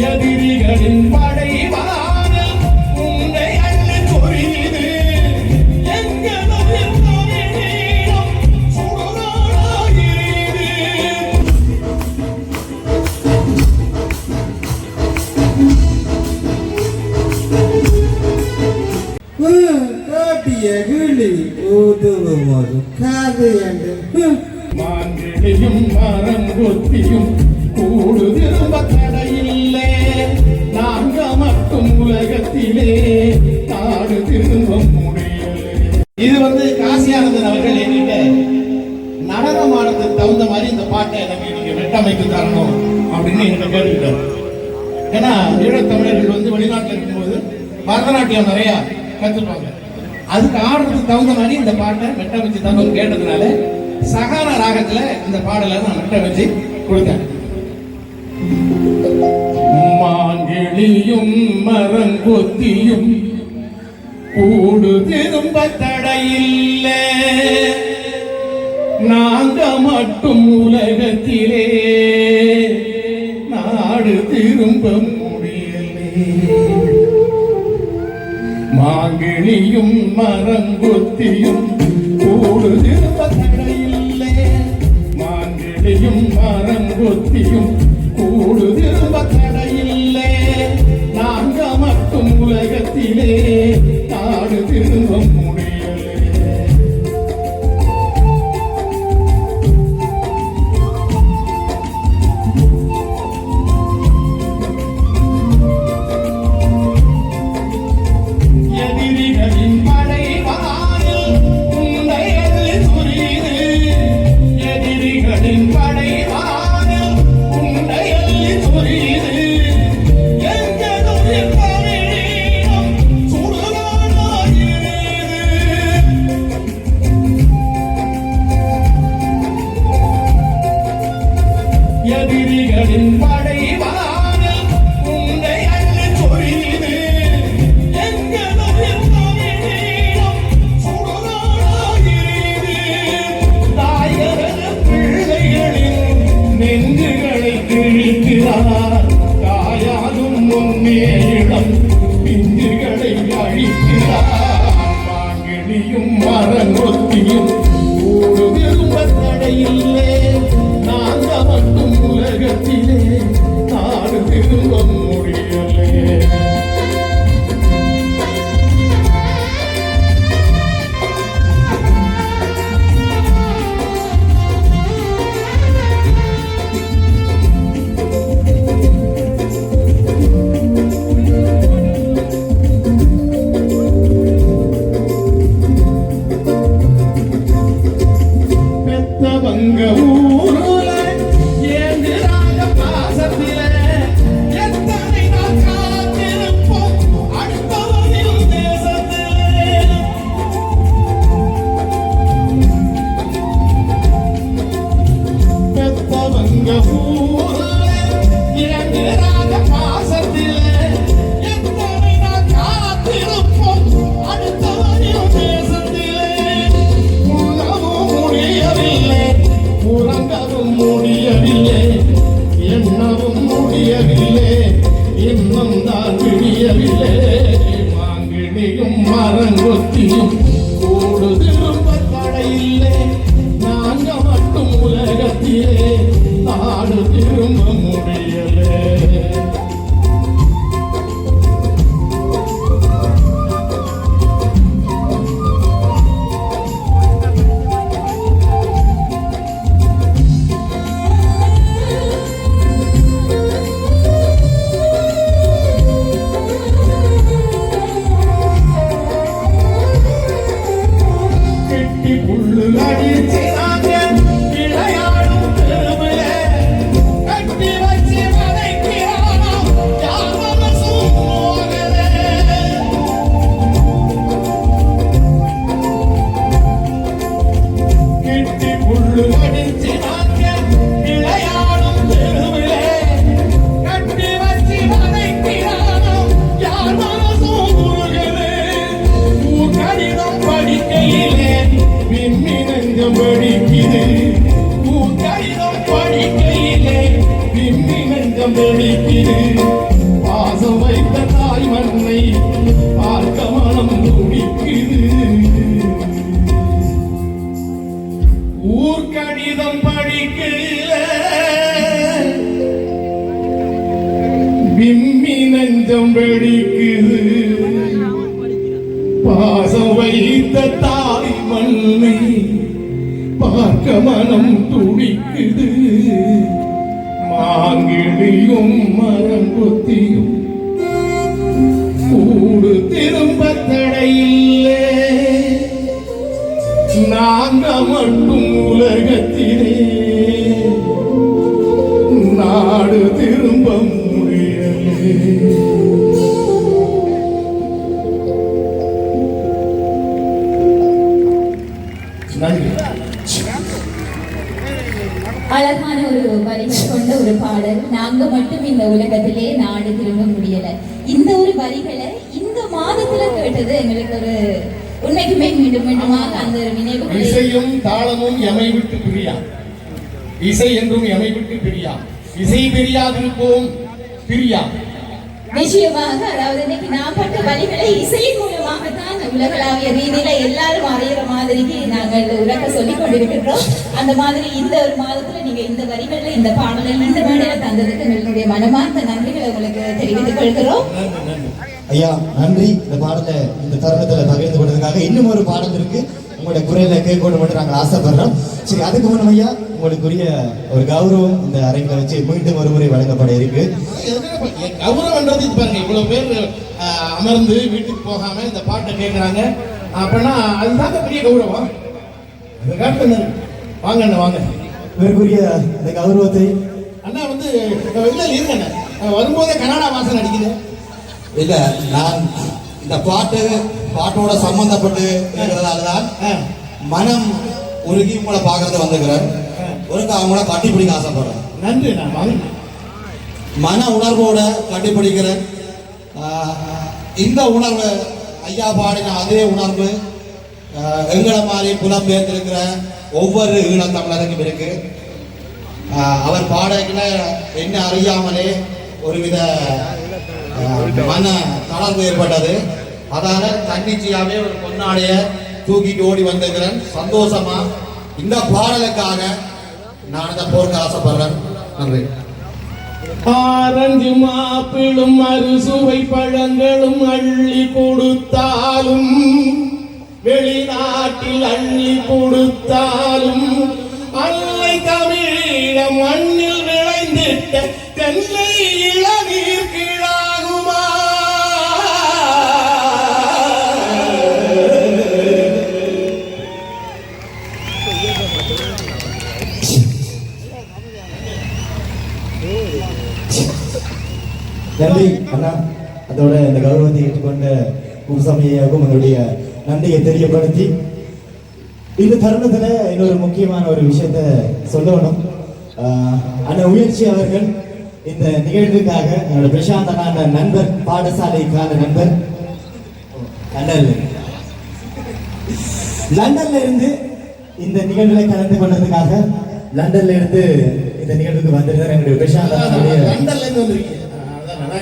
எதிரிகளின் படைவானில் உன்னை அள்ளி சொரியுது எங்களுடைய தமிழீழம் சுடராடாகிறது. காட்டிய கிளி ஊதுவும் ஒரு காது என்று மாங்கிளியும் மரம் கொத்தியும் கூடு திரும்ப தடையில்லை. நாங்க மட்டும் உலகத்திலே நாடு திரும்ப முடியலை. இது காசியானந்தன் அவர்கள் என்கிட்ட நடனமானதுக்கு தகுந்த மாதிரி இந்த பாட்டை எனக்கு நீங்க வெட்டமைத்து தரணும் அப்படின்னு என்கிட்ட கேட்டுக்கிட்டார். ஏன்னா ஈழத்தமிழர்கள் வெளிநாட்டில் இருக்கும்போது பரதநாட்டியம் நிறைய கத்துப்பாங்க. அதுக்கு ஆடுறதுக்கு தகுந்த மாதிரி இந்த பாட்டை வெட்டமைச்சு தரணும் கேட்டதுனால சகான ராகத்துல இந்த பாடலை நான் வெட்டமைச்சு கொடுத்தேன். மாங்கிளியும் மரங்கொத்தியும் கூடு திரும்ப தடையில்லை. நாங்க மட்டும் உலகத்திலே நாடு திரும்ப முடியலே. மாங்கிளியும் மரங்கொத்தியும் கூடு திரும்ப தடையில்லை. மாங்கிளியும் மரங்கொத்தியும் கூடு திரும்ப தடையில்லை. நாங்க மட்டும் உலகத்திலே நாடு திரும்ப முடியலே. எதிரிகளின் படைவானில் உன்னை அள்ளி சொரியுது. எதிரிகளின் படைவானில் உன்னை அள்ளி சொரியுது எங்களுடைய தமிழீழம் சுடராடாகிறது. எதிரிகளின் படைவானில் உன்னை அள்ளி சொரியுது எங்களுடைய தமிழீழம் சுடராடாகிறது. தாயகர பிள்ளைகளின் நெஞ்சுகளை கிழிக்கிறார். தாயாதும் முன்னேறிடம் பிஞ்சுகளை அழிக்கிறார். மாங்கிளியும் மரங்கொத்தியும் கூடு திரும்ப தடையில்லை. நாங்க மட்டும் உலகத்திலே நாடு திரும்ப முடியலே. பெத்தவங்க ஊருல ஏங்குறாங்க பாசத்தில. எத்தனை நாள் காத்திருப்போம் அடுத்தவனின் தேசத்திலே. பெத்தவங்க ஊருல ஏங்குறாங்க பாசத்தில. எத்தனை நாள் காத்திருப்போம் அடுத்தவனின் தேசத்திலே. உலகம் முடியவில்லை, உறங்கவும் முடியவில்லை, எண்ணவும் முடியவில்லை, இன்னும் தான் விடியவில்லை. மாங்கிளியும் மரங்கொத்தியும் கூடு திரும்ப தடையில்லை. நாங்க மட்டும் உலகத்திலே நாடு திரும்ப முடியலே. விம்மி நெஞ்சம் வெடிக்குது பாசம் வைத்த தாய் மண்ணை பார்க்க மனம் துடிக்குது மாங்கிழியும் மரம் கொத்தியும் கூடு திரும்ப தடையில்லே நாங்க மட்டும் உலகத்திலே நாடு திரும்ப முடியலே. நன்றி. அழகான ஒரு வரிகள் கொண்ட ஒரு பாடல். நாங்க மட்டும் இந்த உலகத்திலே நாடு திரும்ப முடியல. இந்த ஒரு வரிகளை இந்த மாதத்துல கேட்டது எங்களுக்கு ஒரு உண்மைக்குமே மீண்டும் மீண்டுமாக அந்த ஒரு நினைவு. இசையும் தாளமும் எமை விட்டு பிரியா, இசை என்றும் எமை விட்டு பிரியா, இசை பிரியாதிருப்போம் பிரியா. நிச்சயமாக, அதாவது இன்னைக்கு நான் பட்ட வரிகளை இசையின் மூலமாகத்தான் உலகளாவிய ரீதியில எல்லாரும் அறிகிற மாதிரிக்கு நாங்கள் உலக சொல்லிக் கொண்டிருக்கின்றோம். அந்த மாதிரி இந்த ஒரு மாதத்துல நீங்க இந்த வரிகள்ல இந்த பாடலை இந்த மேடையில தந்ததுக்கு எங்களுடைய மனமார்ந்த நன்றிகளை உங்களுக்கு தெரிவித்துக் கொள்கிறோம். ஐயா நன்றி. இந்த பாடலை இந்த தருணத்துல பகிர்ந்து கொண்டதுக்காக. இன்னும் ஒரு பாடல் இருக்கு, உங்களுடைய குரலை கேட்கணும் மட்டும் நாங்கள் ஆசைப்படுறோம். சரி, அதுக்கு முன்னும் ஐயா உங்களுக்குரிய ஒரு கௌரவம் இந்த அரங்கில் வச்சு மீண்டும் ஒரு முறை வழங்கப்பட இருக்கு. கௌரவன்றது பாருங்க, இவ்வளவு பேர் அமர்ந்து வீட்டுக்கு போகாம இந்த பாட்டை கேட்கிறாங்க அப்படின்னா அதுதாங்க பெரிய கௌரவம். வாங்க அண்ணா வாங்க. இவருக்குரிய இந்த கௌரவத்தை அண்ணா வந்து இல்ல இருங்க, வரும்போதே கனடா வாசனை அடிக்குது. இல்ல, நான் இந்த பாட்டோட சம்பந்தப்பட்டு இருக்கிறதாலதான் மனம் உருகி உங்களை பார்க்கறது வந்துக்கிறேன். ஒருக்கா அவங்கள கட்டிப்பிடிக்க ஆசைப்படுறேன். நன்றி. நான் வாங்க. மன உணர்வோட கட்டிப்பிடிக்கிறேன். இந்த உணர்வு ஐயா பாடின அதே உணர்வு எங்களை மாதிரி புலம்பெயர்ந்திருக்கிற ஒவ்வொரு ஈழத்தமிழருக்கும் இருக்கு. அவர் பாடல என்ன அறியாமலே ஒருவித மன தளர்வு ஏற்பட்டது. அதால தன்னிச்சையாவே ஒரு பொன்னாடைய தூக்கிட்டு ஓடி வந்திருக்கிறேன். சந்தோஷமா இந்த பாடலுக்காக நான் இந்த போர்க்க ஆசைப்படுறேன். நன்றி. ஆரஞ்சு மாப்பிளும் அறுசுவை பழங்களும் அள்ளி கொடுத்தாலும் வெளிநாட்டில் அள்ளி கொடுத்தாலும் அன்னை தமிழீழ மண்ணில் விளைந்திட்ட தென்னை இளநீர் கீழாகுமா? நன்றி அண்ணா. அதோட இந்த கௌரவத்தை ஏற்றுக்கொண்ட உபசமையாகவும் எங்களுடைய நன்றியை தெரியப்படுத்தி இந்த தருணத்துல இன்னொரு முக்கியமான ஒரு விஷயத்த சொல்லணும். அண்ணா முயற்சி அவர்கள் இந்த நிகழ்வுக்காக என்னோட பிரசாந்த் அண்ணா நண்பர், பாடசாலைக்கான நண்பர், லண்டன்ல இருந்து இந்த நிகழ்வுல கலந்து கொண்டதுக்காக லண்டன்ல இருந்து இந்த நிகழ்வுக்கு வந்திருந்தார் என்னுடைய பிரசாந்த் அண்ணா. லண்டன்ல இருந்து வந்திருக்கீங்க?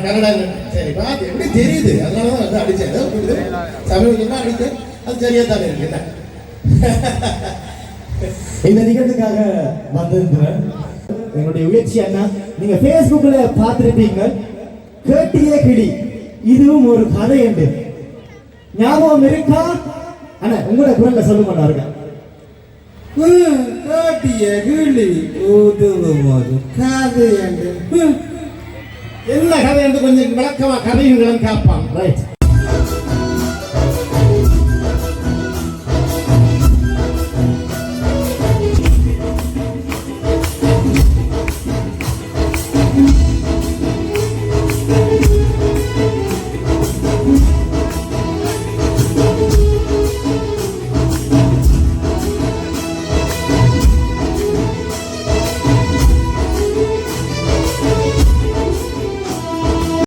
கனடா. சரி, பார்த்து எப்படி தெரியுது, அதனாலதான் வந்து அடிச்சேன். சமீபமா அடித்தேன், அது சரியா தானே இருக்கு. இந்த நிகழ்வுக்காக வந்திருந்தேன். என்னுடைய முயற்சி அண்ணா, நீங்க Facebookல பார்த்திருப்பீங்க, கேட்டியே கிளி இதுவும் ஒரு கதை என்று ஞாபகம் இருக்கா அண்ணா? உங்களோட குரல்ல சொல்லுங்க. இருக்கா கேட்டிய கிளி உதவும் ஒரு கதை என்று. என்ன கதை என்று கொஞ்சம் விளக்கமா கதையும் காப்பான். ரைட்.